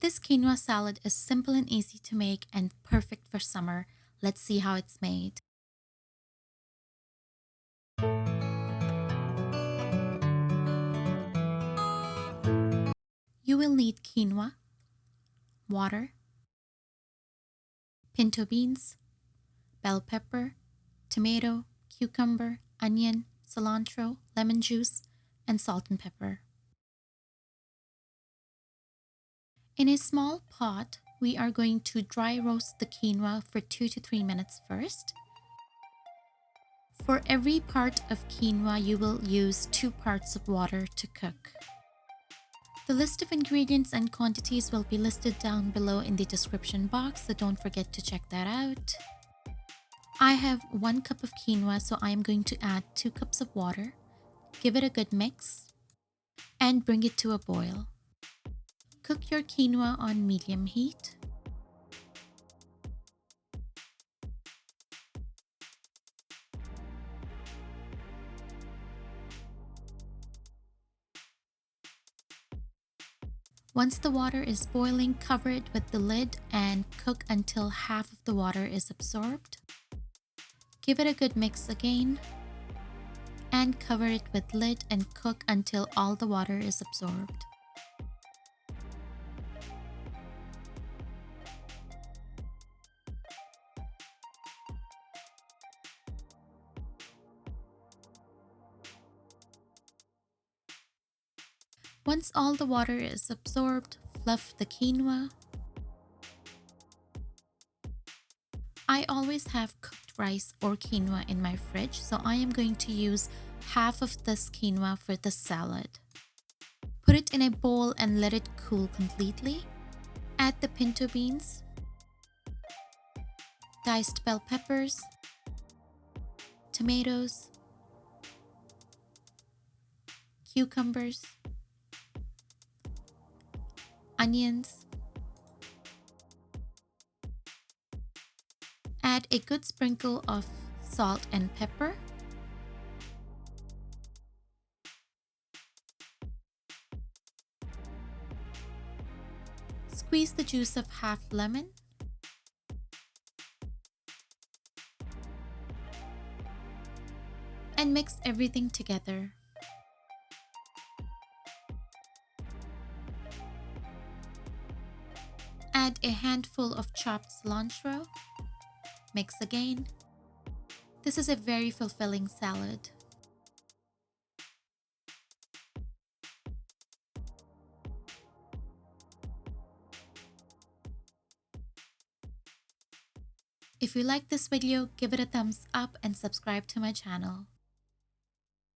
This quinoa salad is simple and easy to make and perfect for summer. Let's see how it's made. You will need quinoa, water, pinto beans, bell pepper, tomato, cucumber, onion, cilantro, lemon juice, and salt and pepper. In a small pot, we are going to dry roast the quinoa for 2 to 3 minutes first. For every part of quinoa, you will use 2 parts of water to cook. The list of ingredients and quantities will be listed down below in the description box, so don't forget to check that out. I have 1 cup of quinoa, so I am going to add 2 cups of water, give it a good mix, and bring it to a boil. Cook your quinoa on medium heat. Once the water is boiling, cover it with the lid and cook until half of the water is absorbed. Give it a good mix again and cover it with lid and cook until all the water is absorbed. Once all the water is absorbed, fluff the quinoa. I always have cooked rice or quinoa in my fridge, so I am going to use half of this quinoa for the salad. Put it in a bowl and let it cool completely. Add the pinto beans, diced bell peppers, tomatoes, cucumbers, onions. Add a good sprinkle of salt and pepper. Squeeze the juice of half lemon. And mix everything together. Add a handful of chopped cilantro. Mix again. This is a very fulfilling salad. If you like this video, give it a thumbs up and subscribe to my channel.